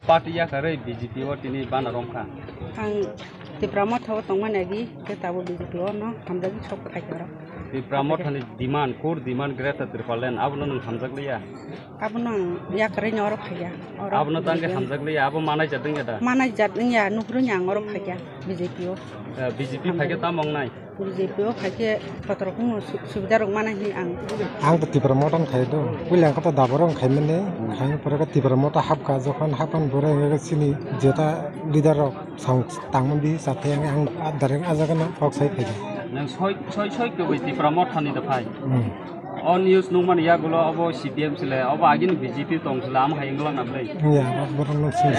Party yakare BJP or tini bana romka. Ang ti pramot hawa tongman agi ke tabu BJP no hamda gi sok khai kara. Ti pramot hani demand core demand greta tripalen abno nang hamjakliya. Abno yakare nyorok khaya. Abno tangke hamjakliya abo manai jading ada. Manai jading ya nukru nyang orok khaya BJP o. BJP phake ta mongnai. BJP o phake patrokung subida rok mana hi ang. Ang ti pramotan khai do. Pulang kata daborong khai mene. Khai pora ti pramota hap ka jokhan hapan bore sini jeta leader rok sang tangman bi sathe ang dareng ajagana fok sai khai. Nang soi ke ti pramot hani da phai. On news nungman ya gulo abo CPM sile abo agin BJP tong sila am hayenglang ablai. Ya boron sing.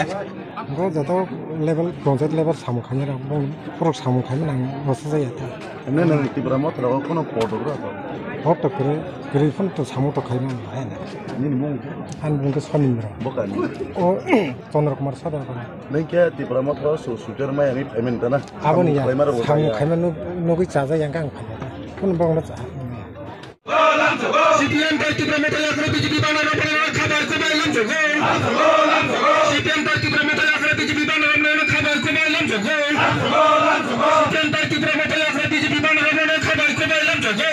Go jato level project level sam khanya ra bon pro sam khanya nang bosa jaya ta. Ene nang ti pramot ra kono photo ra ta. Photo kre phone to samu to khai nang hai na. Ni mung an bung ke sonindra. bokan. O Chandra Kumar Sadar kan. Nai kya ti pramot ra so shooter mai ani payment ta na. Aboni ya sam khanya no gi chaja yang kang phaya ta. Kun bong na cha. CPM party promoter yakre BJP bana ramna khabar ko bailam jogo CPM party promoter yakre BJP bana ramna khabar ko bailam jogo CPM party promoter yakre BJP bana ramna khabar ko bailam jogo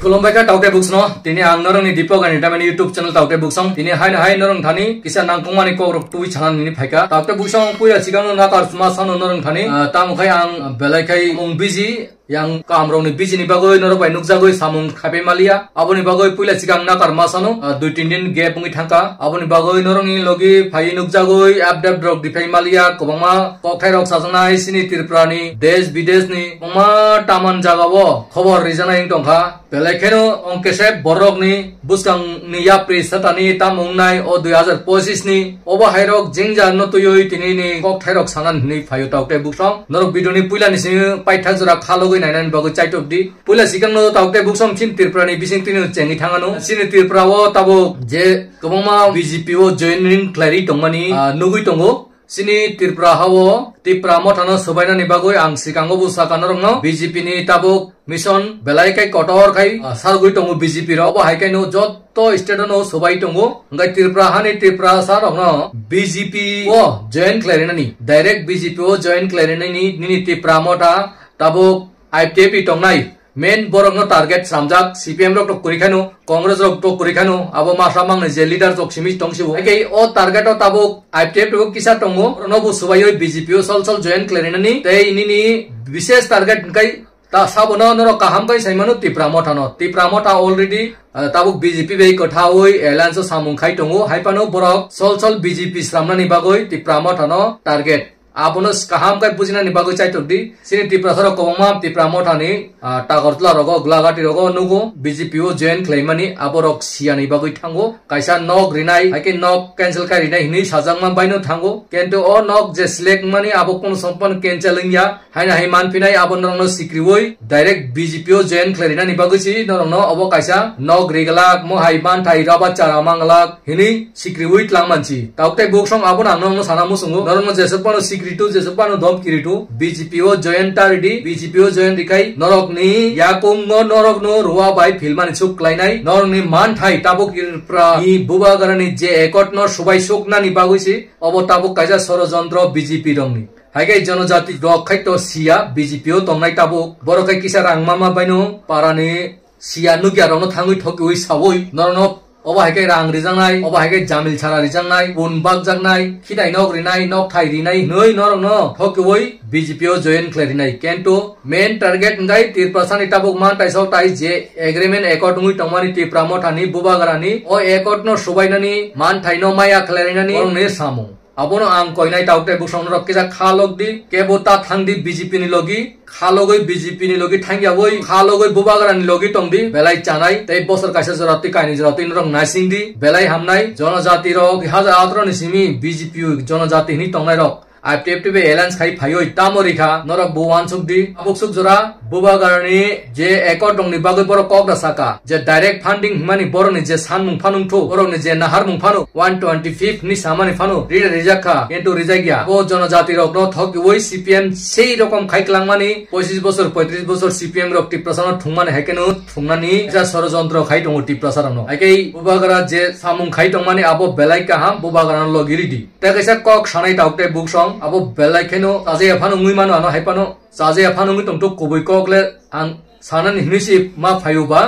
Kolombai ka Tauke Books no tini ang norong ni Dipok ani tamani YouTube channel Tauke Books ang tini hai norong thani kisa nang kongmani ko rok tui chanan ni phaika Tauke Books ang puya chigang na kar sma san norong thani tam khai ang belai khai mong busy yang kamrong ni busy ni bagoi norok bai nukjagoi samung khape malia aboni bagoi puila chigang na kar masano 2-3 din gap ngi thangka aboni bagoi norong ni logi phai nukjagoi update drog diphai malia kobangma kokhai rok sajanai sini tirprani desh bidesh ni koma taman jagabo khobor rijana ing tongkha belai kheno ongkese borok ni buskang ni yapri satani tamung nai o 2025 ni oba hairok jingja no tuyoi tini ni kokhai rok sanan ni phayo Tauke Books norok video ni puila ni sing paithak jora khalo nainan bago chaitop di pula sikang no Tauke Books chin tirprani bising tini chengi thangano sini tirprawo tabo je kobama BJP o joining clarity tongmani nugui tongo sini tirpra hawo tipra mothano sobaina ni bagoi ang sikango bu sakanarong no BJP ni tabo mission belai kai kotor kai sargui tongo BJP ro ba haikai no jotto state no sobai tongo ngai tirpra hani tirpra sarong no BJP o join clarity ni direct BJP o join clarity ni tipra motha tabo IPTP tongnai main borok no target samjak CPM rok tok kurikhanu Congress rok tok kurikhanu abo masamang ni je leader tok simi tongsibu eke o target o tabuk IPTP tok kisa tongo nobu subayoi BJP o sol join clearinani tei ini bishesh target kai ta sabono noro kaham kai saimanu tipra motha already tabuk BJP bei kothawoi alliance samung khai tongo haipano borok sol BJP sramnani bagoi tipra motha no target Aponos kaham kai bujina ni bago chai todi sini tipra soro kobama tipra mothani tagortla rogo glagati rogo nugo BJP o join claimani aborok siani bago thango kaisa nok rinai haike nok cancel kai rinai hini sajangma baino thango kento o nok je select mani abo kono sompon canceling ya haina himan pinai abo norno sikriwoi direct BJP o join clarina ni bago si norno abo kaisa nok regalak mo haiban thai raba charamangla hini sikriwoi tlangmanchi Tauke Books abo nangno sanamu sungo norno jesopano Kiritu jesupano dom kiritu BJP o join taridi BJP o join dikai norok ni yakung norok no ruwa bai filmani chuk klainai norok ni man thai tabuk pra ni buba garani je ekot no subai sukna ni baguisi obo tabuk kaisa sorojantro BJP rongni hagai jonojati rok khaito sia BJP o tongnai tabuk borokai kisa rangmama baino parani sia nugya rongno thangui thokui saboi norno oba haike rang rijangnai oba haike jamil chara rijangnai unbak jangnai khidai nok rinai nok thai rinai noi norong no thokoi BJP o join clarinai kento main target ngai 3% tabuk man taisok tai je agreement accord ngui tongmani ti pramothani bubagarani o accord no subainani man thaino maya clarinani orne samu abono ang koinai Tauke Books rok kisa khalok di kebota thangdi BJP ni logi khalogoi BJP ni logi thangyaboi khalogoi bubagarani logi tongdi belai chanai tei bosor kaisa jorati kaini jorati rong nasingdi belai hamnai jonojati rok hajar atro ni simi BJP jonojati ni tongnai rok IPFTB alliance khai phayoi tamorikha norok buwan sukdi abuk sukjora bubagarani je ekor dongni bagoi borok kokda saka je direct funding himani boroni je sanmung phanung thu boroni je naharmung phanu 125 ni samani phanu rida rijakha কিন্তু রিজাগিয়া ও জনজাতি rock ন থকি ওই CPM সেই রকম খাইকলাংমানি 25 বছর 35 বছর CPM rock টিপ্রাসান ঠুংমানে হেকেনো ঠুংনানি যা ষড়যন্ত্র খাইটং টিপ্রাসারন আইকেই বুবাগারা যে সামুং খাইটং মানে আবো বেলাই কাহাম বুবাগারান লগিরিদি তাকেসা কক সানাই টাউতে বুকসং আবো বেলাই খেনো তাজে আফানো মুইমানো আনো হাইপানো সাজে আফানো মুই টংটো কবই kokle আং সানানি হিনিসি মা ফায়ুবা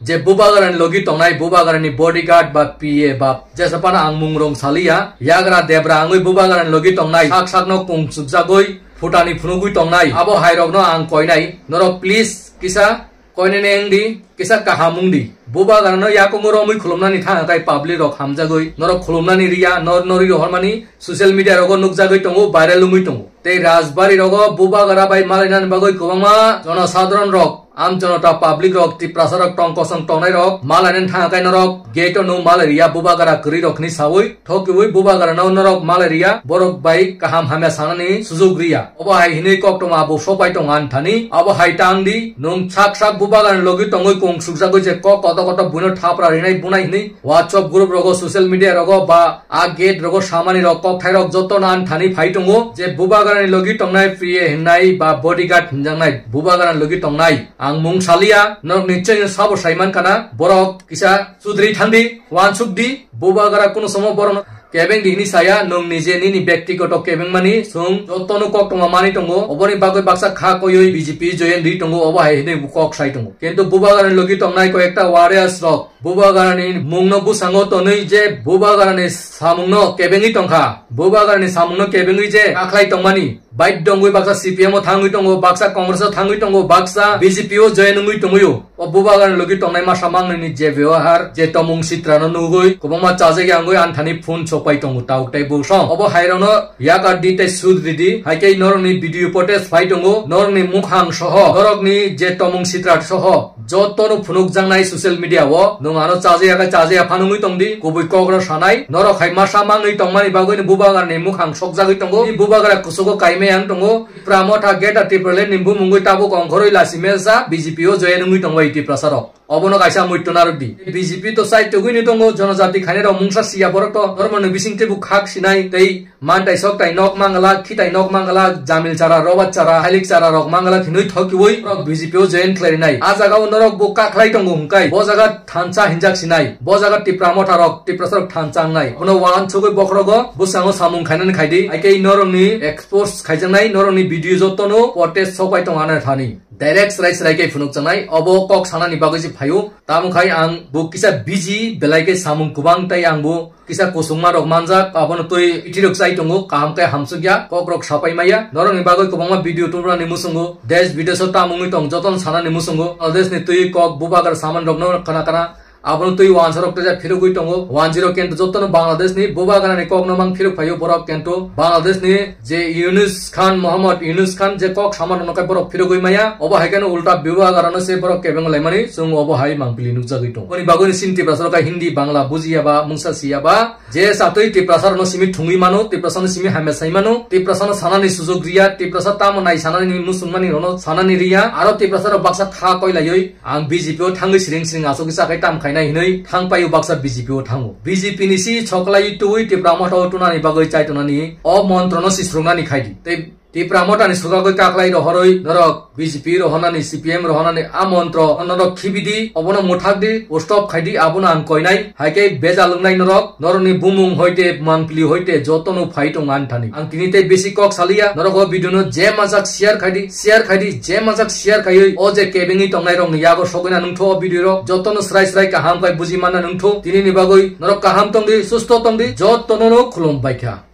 যে বুবাগারানি লগি টংনাই বুবাগারানি বডিগার্ড বা পিএ বা যে সাপানা আংমুং রং সালিয়া ইয়াগরা দেবরা আংই বুবাগারানি লগি টংনাই সাক সাক ন কুং সুকজাগই ফুটানি ফুনুগুই টংনাই আবো হাইরক ন আং কইনাই নর প্লিজ কিসা কইনে নেংদি কিসা কাহামুংদি বুবাগারানো ইয়াকুমুর মুই খুলমনানি থাকাই পাবলিক রক হামজাগই নর খুলমনানি রিয়া নর নরি রহমানি সোশ্যাল মিডিয়া রগ নুকজাগই টংগো ভাইরাল লুমুই টংগো তে রাজবাড়ি রগ বুবাগারা বাই মালাইনান বাগই গোবাংমা জনসাধারণ রক আম জনতা পাবলিক রক টিপ্রাসারক টংকসং টংনাই রক মালাইনান থাকাই নরক গেটো নো মালেরিয়া বুবাগারা করি রকনি সাওই থকিউই বুবাগারা নাও নরক মালেরিয়া বরক বাই কাহাম হামে সানানি সুজুগরিয়া অবহাই হিনি কক্টমা বো সবাই টং আনথানি অবহাই টাংদি নং ছাক ছাক বুবাগারান লগি টংগই কং সুকজাগই যে ক কত কত বুনো থাপরা রিনাই বুনাই হিনি হোয়াটসঅ্যাপ গ্রুপ রগ সোশ্যাল মিডিয়া রগ বা আ গেট রগ সামানি রক কক থাই রক যত নান থানি ফাইটংগো যে বুবাগারানি লগি টংনাই প্রিয়ে হিনাই বা বডিগার্ড হিনজাংনাই বুবাগারান লগি টংনাই আং মুং সালিয়া নরক নিশ্চয় সাবো সাইমান কানা বরক কিসা সুদ্রি থান্দি ওয়ানসুকদি বুবাগারা কোন সম বরন কেবেং দিনি সায়া নং নিজে নিনি ব্যক্তিগত কেবেং মানি সুং যতনো কক টংমা মানি টংগো অবনি বাগৈ বাক্সা খা কয়ই বিজেপি জয়েন রি টংগো অবাহাই হিনে কক সাই টংগো কিন্তু বুবাগারানি লগি টংনাই কয়েকটা ওয়ারিয়ার্স রক বুবাগারানি মুংনো বুসাঙ্গো তনই যে বুবাগারানি সামুংনো কেবেংই টংখা বুবাগারানি সামুংনো কেবেংই যে আখলাই টংমানি byte দংগৈ Baksa CPM থাঙ্গৈ টংগো Baksa Congress থাঙ্গৈ টংগো Baksa BJP ও জয়েনংগৈ টংগয়ো ও বুবাগারানি লগি টংনাই মা সামাংনি যে ব্যবহার যে তমুং চিত্রানো নুগৈ কবমা চাজেগে আঙ্গৈ আনথানি ফোন ছপাই টংগো তাউকটাই বুসং অব হাইরানো ইয়াকার দিতে সুদরিদি হাইকেই নরনি ভিডিও ফুটেজ ফাই টংগো নরনি মুখাং সহ নরকনি যে তমুং চিত্রাট সহ যতনো ফুনুক জাংনাই সোশ্যাল মিডিয়া ও নংআনো চাজে আফানুংগৈ টংদি কবই কগ্র সানাই নরখাই মা সামাংনি টংমানি বাগৈ বুবাগারানি মুখাং সকজাগৈ টংগো বুবাগারা কুসুগো কাইমে yang tunggu pramota geta tiprele nimbu mungui tabu kongkhoroi lasimesa BJP o joyenungui tongwa iti prasaro obono kaisa muittonarudi BJP to side to guini tongo jonojati khainero mungsa sia borok dormone bisingte bu khak sinai tei mantai soktai nok mangala khitai nok mangala jamil chara robat chara halik chara rok mangala khinoi thokiwoi BJP o joyen khleirinai a jaga norok bu kaklai tongo hungkai bo jaga thancha hinjak sinai bo jaga tipramota rok tiprasarok thanchang ono wan chogoi bokrogo busango samung khainan khaidi aike norongni exports খাইজাংনাই নরনি video যতনো footage সবাই টংআনা থানি direct rice রাইকে ফুনুক জানাই অব কক সানানি বাগৈজি ফায়ু তামুখাই আং বু কিসা বিজি বেলাইকে সামুং কুবাং তাই আং বু কিসা কোসুংমা রক মানজা আবন তুই ইটিরক চাই টংগো কাহামকাই হামসুগিয়া কক রক সাপাই মাইয়া নরনি বাগৈ কুবাংমা ভিডিও তুমরা নিমুসুঙ্গো দেশ বিদেশ তামুংই টং যতন সানা নিমুসুঙ্গো দেশ নি তুই কক বুবাগার সামান রকনো কানা কানা abon tui 1 ja phiruk goi tongo 10 kento jottono bangladesh ni bubagarani kok namang phiruk phayo borok kento bangladesh ni je Yunus Khan Mohammad Yunus Khan je kok saman nokai borok phiruk goi maya obo haikeno ulta bubagarano se borok kebeng laimani sung obo hai mangpili nukjagoi tong oni bagoni sinti prasar ka hindi bangla bujiya ba mungsa siya ba je satoi ti prasar no simi thungui mano ti prasar no simi hamesai mano ti prasar no sanani sujog riya ti prasar tam nai sanani musumani rono sanani riya aro ti prasar baksa kha koilaioi ang BJP o thangi siring siring aso kisa kai tam khai nai hinai thangpayu baksa BJP o thangu BJP ni si choklai tuwi ti pramota tunani bagoi chai tunani o montrono sisrungani khaidi te ti pramota ni sugagoi kaklai rohoroi norok BJP rohonani CPM rohonani a montro norok khibidi obono muthakdi stop khaidi abona ang koinai haike bejalungnai norok noroni bumung hoite mangpili hoite jotono fightung anthani ang tinite besi kok salia norok video no je majak share khaidi je majak share khaioi o je kebengi tongnai rong yago sogina nungtho video ro jotono srai kaham kai buji mana nungtho tini ni bagoi norok kaham tongdi susto tongdi jotono khulom baikha